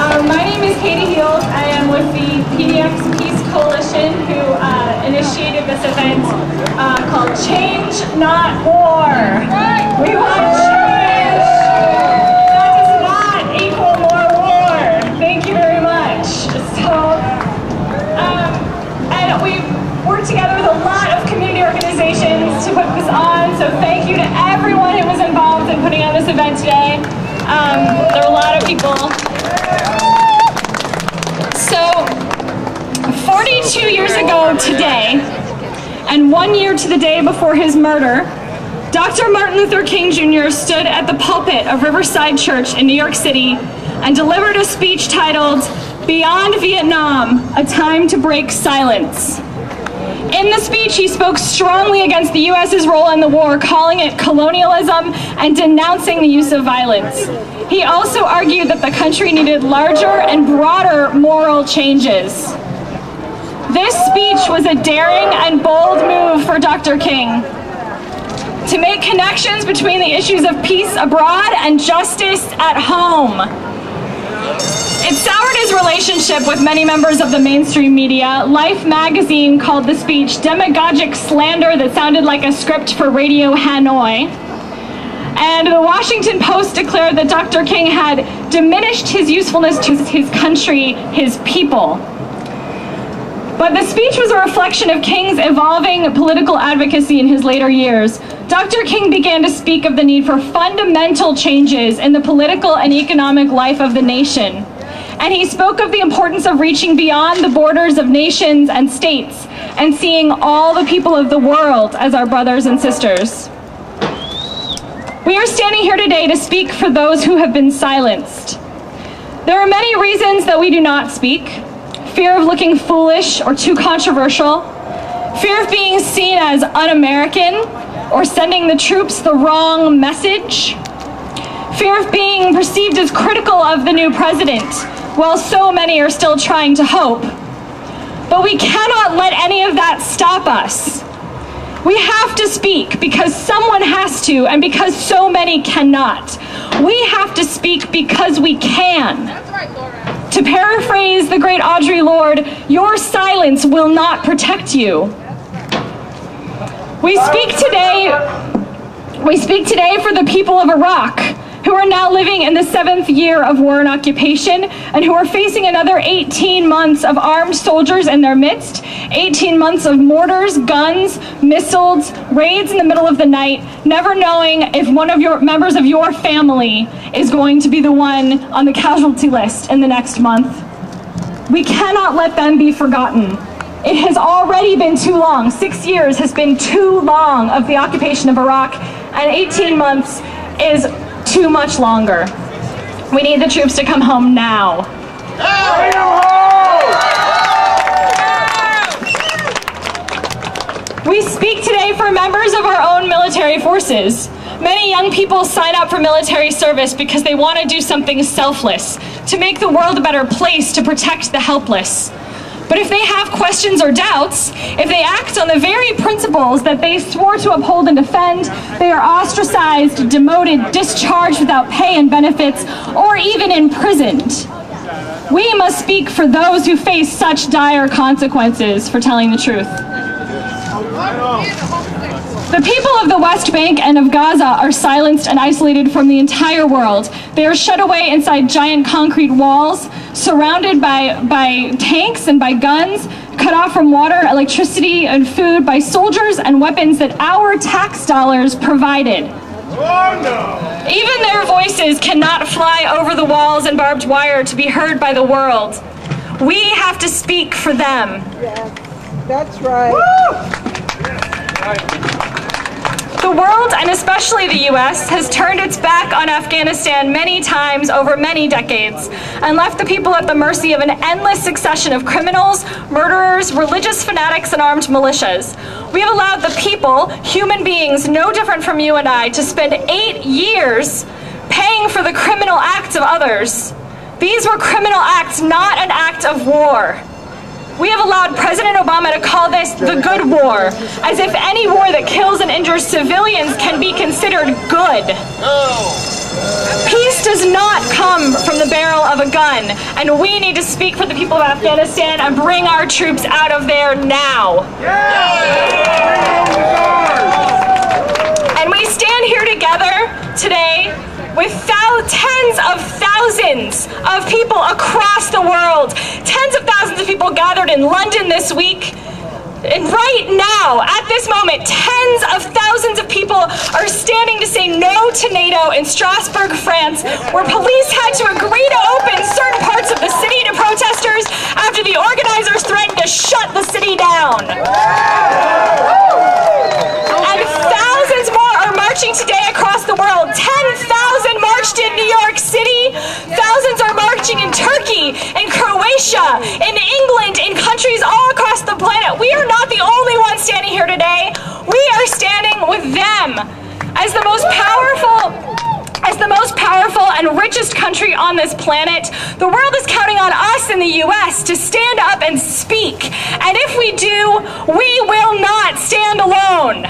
My name is Katie Heald. I am with the PDX Peace Coalition, who initiated this event called Change, Not War. We want change. That does not equal more war. Thank you very much. So, and we've worked together with a lot of community organizations to put this on, so thank you to everyone who was involved in putting on this event today. There are a lot of people. So, 42 years ago today, and 1 year to the day before his murder, Dr. Martin Luther King Jr. stood at the pulpit of Riverside Church in New York City and delivered a speech titled, "Beyond Vietnam, A Time to Break Silence." In the speech, he spoke strongly against the U.S.'s role in the war, calling it colonialism and denouncing the use of violence. He also argued that the country needed larger and broader moral changes. This speech was a daring and bold move for Dr. King to make connections between the issues of peace abroad and justice at home. It soured his relationship with many members of the mainstream media. Life magazine called the speech demagogic slander that sounded like a script for Radio Hanoi. And the Washington Post declared that Dr. King had diminished his usefulness to his country, his people. But the speech was a reflection of King's evolving political advocacy in his later years. Dr. King began to speak of the need for fundamental changes in the political and economic life of the nation. And he spoke of the importance of reaching beyond the borders of nations and states and seeing all the people of the world as our brothers and sisters. We are standing here today to speak for those who have been silenced. There are many reasons that we do not speak. Fear of looking foolish or too controversial, fear of being seen as un-American or sending the troops the wrong message, fear of being perceived as critical of the new president, while so many are still trying to hope. But we cannot let any of that stop us. We have to speak because someone has to, and because so many cannot. We have to speak because we can. That's right, Laura. To paraphrase the great Audre Lorde, your silence will not protect you. We speak today for the people of Iraq, who are now living in the 7th year of war and occupation, and who are facing another 18 months of armed soldiers in their midst, 18 months of mortars, guns, missiles, raids in the middle of the night, never knowing if one of your members of your family is going to be the one on the casualty list in the next month. We cannot let them be forgotten. It has already been too long. 6 years has been too long of the occupation of Iraq, and 18 months is too much longer. We need the troops to come home now. We speak today for members of our own military forces. Many young people sign up for military service because they want to do something selfless, to make the world a better place, to protect the helpless. But if they have questions or doubts, if they act on the very principles that they swore to uphold and defend, they are ostracized, demoted, discharged without pay and benefits, or even imprisoned. We must speak for those who face such dire consequences for telling the truth. The people of the West Bank and of Gaza are silenced and isolated from the entire world. They are shut away inside giant concrete walls, surrounded by tanks and by guns, cut off from water, electricity, and food by soldiers and weapons that our tax dollars provided. Oh, no. Even their voices cannot fly over the walls and barbed wire to be heard by the world. We have to speak for them. Yes, that's right. Woo! The world, and especially the U.S., has turned its back on Afghanistan many times over many decades and left the people at the mercy of an endless succession of criminals, murderers, religious fanatics, and armed militias. We have allowed the people, human beings no different from you and I, to spend 8 years paying for the criminal acts of others. These were criminal acts, not an act of war. We have allowed President Obama to call this the good war, as if any war that kills and injures civilians can be considered good. Peace does not come from the barrel of a gun, and we need to speak for the people of Afghanistan and bring our troops out of there now. And we stand here together today with tens of thousands of people across the world. Tens of thousands of people gathered in London this week. And right now, at this moment, tens of thousands of people are standing to say no to NATO in Strasbourg, France, where police had to agree to open certain parts of the city to protesters after the organizers threatened to shut the city down. And thousands more are marching today across the world. 10,000 marched in New York City. Thousands are marching in Turkey, in Croatia, in England, in countries all across the planet. We are not the only ones standing here today. We are standing with them as the most powerful and richest country on this planet. The world is counting on us in the US to stand up and speak. And if we do, we will not stand alone.